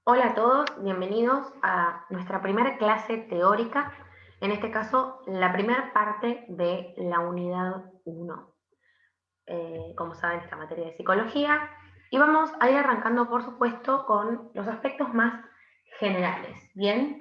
Hola a todos, bienvenidos a nuestra primera clase teórica, en este caso la primera parte de la unidad 1. Como saben, esta materia de psicología, y vamos a ir arrancando, por supuesto, con los aspectos más generales. Bien,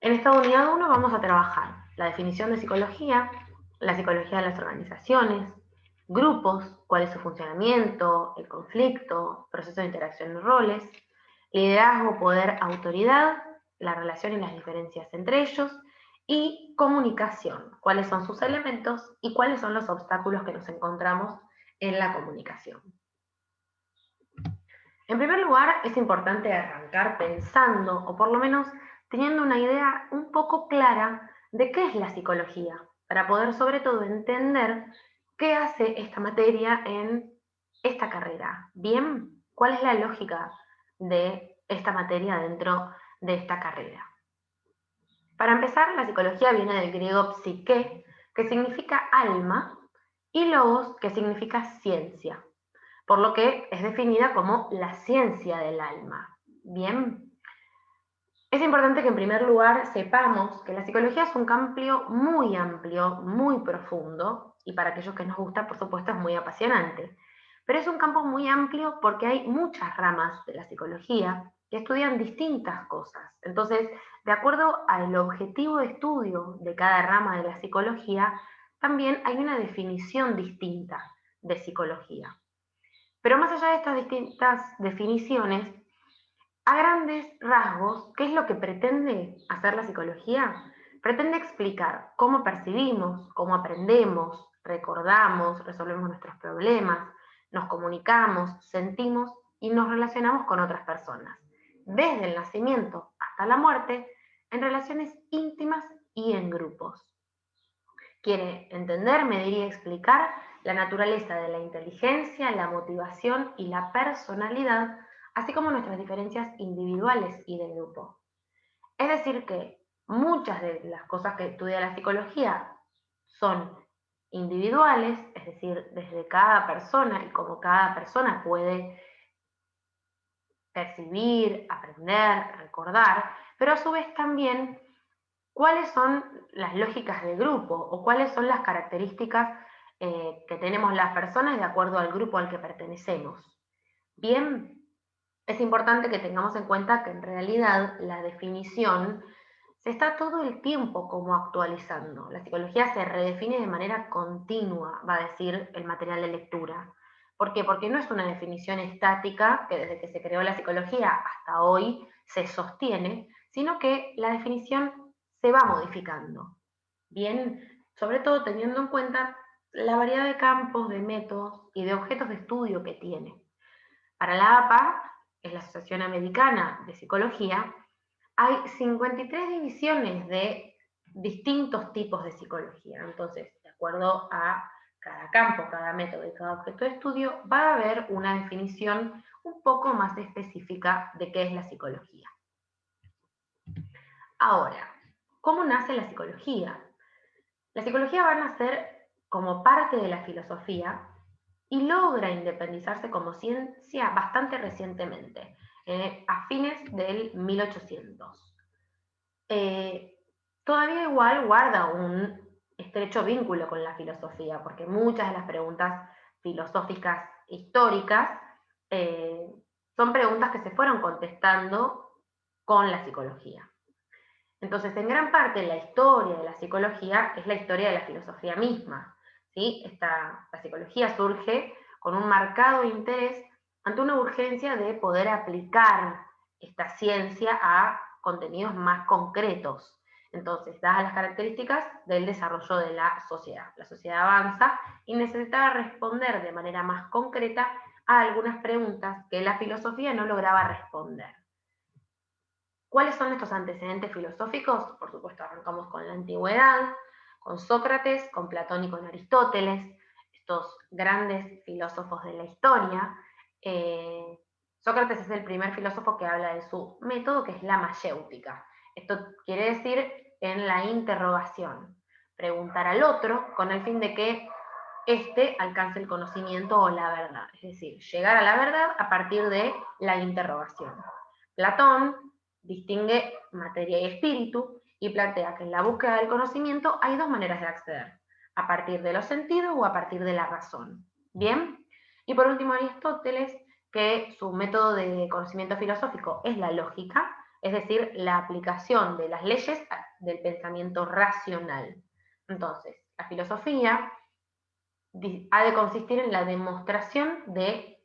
en esta unidad 1 vamos a trabajar la definición de psicología, la psicología de las organizaciones, grupos, cuál es su funcionamiento, el conflicto, proceso de interacción y roles, liderazgo, poder, autoridad, la relación y las diferencias entre ellos, y comunicación, cuáles son sus elementos y cuáles son los obstáculos que nos encontramos en la comunicación. En primer lugar, es importante arrancar pensando, o por lo menos teniendo una idea un poco clara de qué es la psicología, para poder sobre todo entender qué hace esta materia en esta carrera. Bien, ¿cuál es la lógica de esta materia dentro de esta carrera? Para empezar, la psicología viene del griego psique, que significa alma, y logos, que significa ciencia, por lo que es definida como la ciencia del alma. Bien, es importante que en primer lugar sepamos que la psicología es un campo muy amplio, muy profundo, y para aquellos que nos gusta, por supuesto, es muy apasionante. Pero es un campo muy amplio porque hay muchas ramas de la psicología que estudian distintas cosas. Entonces, de acuerdo al objetivo de estudio de cada rama de la psicología, también hay una definición distinta de psicología. Pero más allá de estas distintas definiciones, a grandes rasgos, ¿qué es lo que pretende hacer la psicología? Pretende explicar cómo percibimos, cómo aprendemos, recordamos, resolvemos nuestros problemas, nos comunicamos, sentimos y nos relacionamos con otras personas, desde el nacimiento hasta la muerte, en relaciones íntimas y en grupos. Quiere entender, medir y explicar la naturaleza de la inteligencia, la motivación y la personalidad, así como nuestras diferencias individuales y de grupo. Es decir, que muchas de las cosas que estudia la psicología son individuales, es decir, desde cada persona y cómo cada persona puede percibir, aprender, recordar, pero a su vez también cuáles son las lógicas de grupo o cuáles son las características que tenemos las personas de acuerdo al grupo al que pertenecemos. Bien, es importante que tengamos en cuenta que en realidad la definición se está todo el tiempo como actualizando. La psicología se redefine de manera continua, va a decir el material de lectura. ¿Por qué? Porque no es una definición estática que desde que se creó la psicología hasta hoy se sostiene, sino que la definición se va modificando. Bien, sobre todo teniendo en cuenta la variedad de campos, de métodos y de objetos de estudio que tiene. Para la APA, que es la Asociación Americana de Psicología, hay 53 divisiones de distintos tipos de psicología. Entonces, de acuerdo a cada campo, cada método y cada objeto de estudio, va a haber una definición un poco más específica de qué es la psicología. Ahora, ¿cómo nace la psicología? La psicología va a nacer como parte de la filosofía y logra independizarse como ciencia bastante recientemente, a fines del 1800. Todavía igual guarda un estrecho vínculo con la filosofía, porque muchas de las preguntas filosóficas históricas eh, son preguntas que se fueron contestando con la psicología. Entonces, en gran parte, la historia de la psicología es la historia de la filosofía misma. ¿Sí? La psicología surge con un marcado interés ante una urgencia de poder aplicar esta ciencia a contenidos más concretos. Entonces, dadas las características del desarrollo de la sociedad avanza y necesitaba responder de manera más concreta a algunas preguntas que la filosofía no lograba responder. ¿Cuáles son estos antecedentes filosóficos? Por supuesto, arrancamos con la antigüedad, con Sócrates, con Platón y con Aristóteles, estos grandes filósofos de la historia. Sócrates es el primer filósofo que habla de su método, que es la mayéutica. Esto quiere decir en la interrogación, preguntar al otro con el fin de que éste alcance el conocimiento o la verdad, es decir, llegar a la verdad a partir de la interrogación. Platón distingue materia y espíritu y plantea que en la búsqueda del conocimiento hay dos maneras de acceder, a partir de los sentidos o a partir de la razón. ¿Bien? Y por último, Aristóteles, que su método de conocimiento filosófico es la lógica, es decir, la aplicación de las leyes del pensamiento racional. Entonces, la filosofía ha de consistir en la demostración de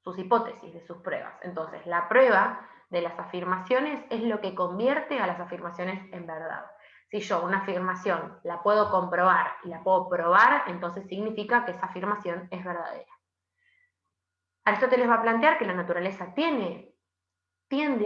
sus hipótesis, de sus pruebas. Entonces, la prueba de las afirmaciones es lo que convierte a las afirmaciones en verdad. Si yo una afirmación la puedo comprobar y la puedo probar, entonces significa que esa afirmación es verdadera. Aristóteles va a plantear que la naturaleza tiende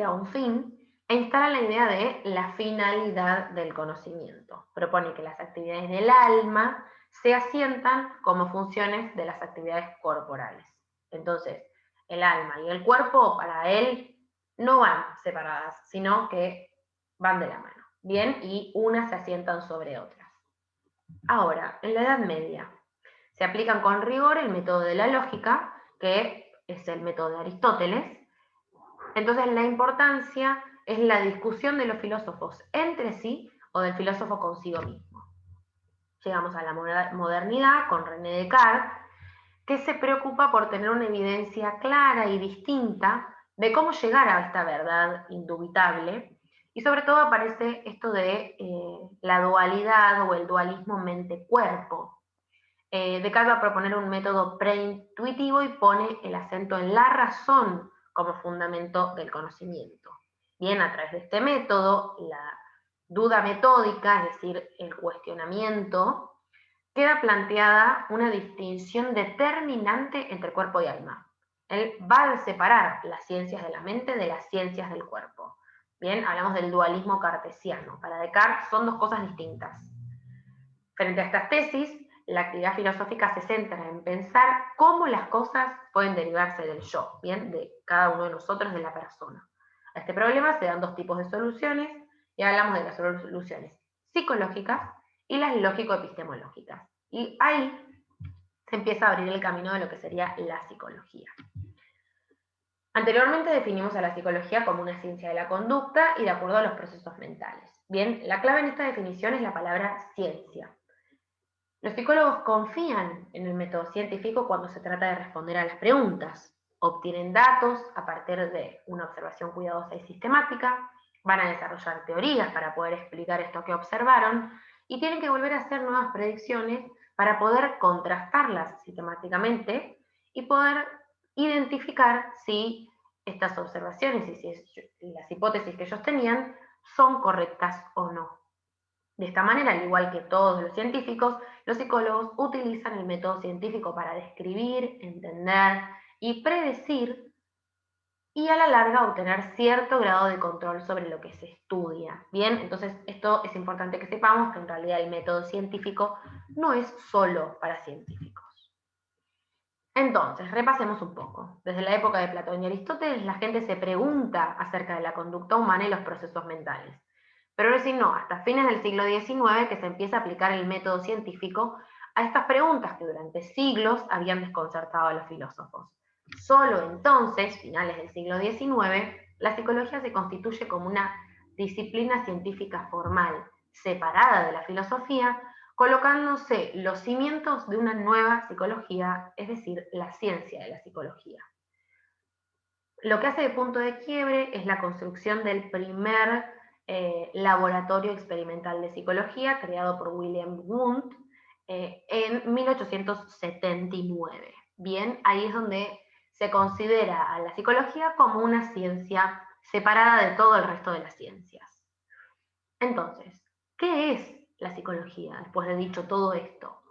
a un fin e instala la idea de la finalidad del conocimiento. Propone que las actividades del alma se asientan como funciones de las actividades corporales. Entonces, el alma y el cuerpo para él no van separadas, sino que van de la mano, ¿bien? Y unas se asientan sobre otras. Ahora, en la Edad Media, se aplican con rigor el método de la lógica, que es el método de Aristóteles. Entonces, la importancia es la discusión de los filósofos entre sí o del filósofo consigo mismo. Llegamos a la modernidad con René Descartes, que se preocupa por tener una evidencia clara y distinta de cómo llegar a esta verdad indubitable, y sobre todo aparece esto de la dualidad o el dualismo mente-cuerpo. Descartes va a proponer un método preintuitivo y pone el acento en la razón como fundamento del conocimiento. Bien, a través de este método, la duda metódica, es decir, el cuestionamiento, queda planteada una distinción determinante entre cuerpo y alma. Él va a separar las ciencias de la mente de las ciencias del cuerpo. Bien, hablamos del dualismo cartesiano. Para Descartes son dos cosas distintas. Frente a estas tesis, la actividad filosófica se centra en pensar cómo las cosas pueden derivarse del yo, bien, de cada uno de nosotros, de la persona. A este problema se dan dos tipos de soluciones y hablamos de las soluciones psicológicas y las lógico-epistemológicas. Y ahí se empieza a abrir el camino de lo que sería la psicología. Anteriormente definimos a la psicología como una ciencia de la conducta y de acuerdo a los procesos mentales. Bien, la clave en esta definición es la palabra ciencia. Los psicólogos confían en el método científico cuando se trata de responder a las preguntas. Obtienen datos a partir de una observación cuidadosa y sistemática, van a desarrollar teorías para poder explicar esto que observaron y tienen que volver a hacer nuevas predicciones para poder contrastarlas sistemáticamente y poder identificar si estas observaciones y si las hipótesis que ellos tenían son correctas o no. De esta manera, al igual que todos los científicos, los psicólogos utilizan el método científico para describir, entender y predecir y a la larga obtener cierto grado de control sobre lo que se estudia. Bien, entonces esto es importante que sepamos que en realidad el método científico no es solo para científicos. Entonces, repasemos un poco. Desde la época de Platón y Aristóteles, la gente se pregunta acerca de la conducta humana y los procesos mentales. Pero recién no, hasta fines del siglo XIX que se empieza a aplicar el método científico a estas preguntas que durante siglos habían desconcertado a los filósofos. Solo entonces, finales del siglo XIX, la psicología se constituye como una disciplina científica formal, separada de la filosofía, colocándose los cimientos de una nueva psicología, es decir, la ciencia de la psicología. Lo que hace de punto de quiebre es la construcción del primer laboratorio experimental de psicología creado por William Wundt en 1879. Bien, ahí es donde se considera a la psicología como una ciencia separada de todo el resto de las ciencias. Entonces, ¿qué es la psicología después de dicho todo esto?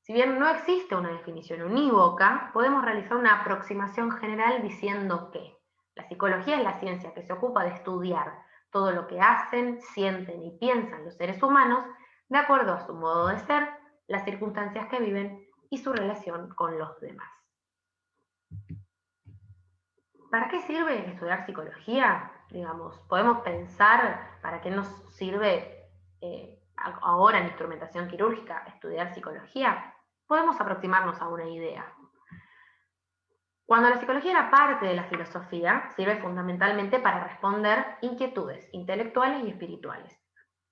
Si bien no existe una definición unívoca, podemos realizar una aproximación general diciendo que la psicología es la ciencia que se ocupa de estudiar todo lo que hacen, sienten y piensan los seres humanos de acuerdo a su modo de ser, las circunstancias que viven y su relación con los demás. ¿Para qué sirve estudiar psicología? Digamos, podemos pensar para qué nos sirve ahora en instrumentación quirúrgica estudiar psicología. Podemos aproximarnos a una idea. Cuando la psicología era parte de la filosofía, sirve fundamentalmente para responder inquietudes intelectuales y espirituales,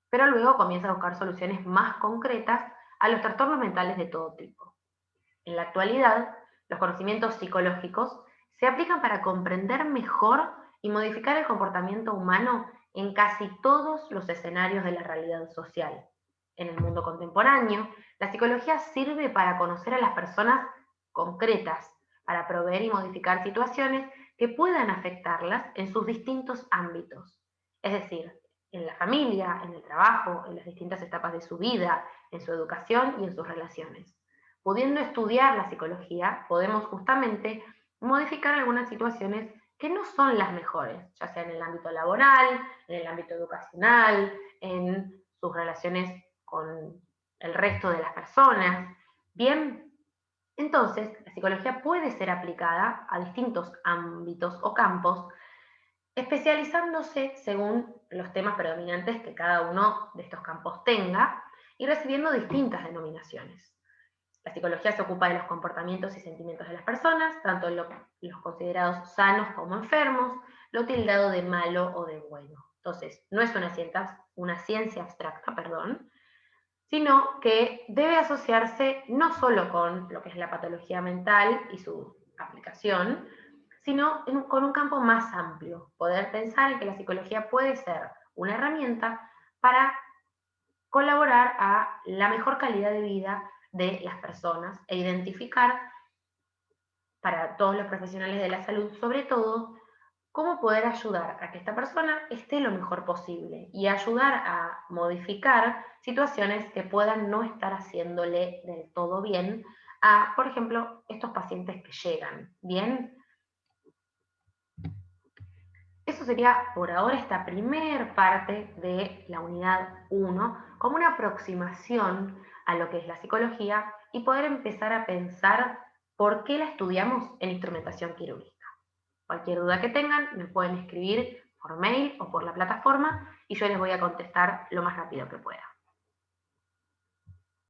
pero luego comienza a buscar soluciones más concretas a los trastornos mentales de todo tipo. En la actualidad, los conocimientos psicológicos se aplican para comprender mejor y modificar el comportamiento humano en casi todos los escenarios de la realidad social. En el mundo contemporáneo, la psicología sirve para conocer a las personas concretas, para proveer y modificar situaciones que puedan afectarlas en sus distintos ámbitos. Es decir, en la familia, en el trabajo, en las distintas etapas de su vida, en su educación y en sus relaciones. Pudiendo estudiar la psicología, podemos justamente modificar algunas situaciones que no son las mejores, ya sea en el ámbito laboral, en el ámbito educacional, en sus relaciones con el resto de las personas. Bien, entonces la psicología puede ser aplicada a distintos ámbitos o campos, especializándose según los temas predominantes que cada uno de estos campos tenga y recibiendo distintas denominaciones. La psicología se ocupa de los comportamientos y sentimientos de las personas, tanto los considerados sanos como enfermos, lo tildado de malo o de bueno. Entonces, no es una ciencia abstracta, sino que debe asociarse no solo con lo que es la patología mental y su aplicación, sino con un campo más amplio. Poder pensar en que la psicología puede ser una herramienta para colaborar a la mejor calidad de vida de las personas e identificar para todos los profesionales de la salud, sobre todo, cómo poder ayudar a que esta persona esté lo mejor posible y ayudar a modificar situaciones que puedan no estar haciéndole del todo bien a, por ejemplo, estos pacientes que llegan. Bien, eso sería por ahora esta primer parte de la unidad 1, como una aproximación a lo que es la psicología y poder empezar a pensar por qué la estudiamos en instrumentación quirúrgica. Cualquier duda que tengan, me pueden escribir por mail o por la plataforma y yo les voy a contestar lo más rápido que pueda.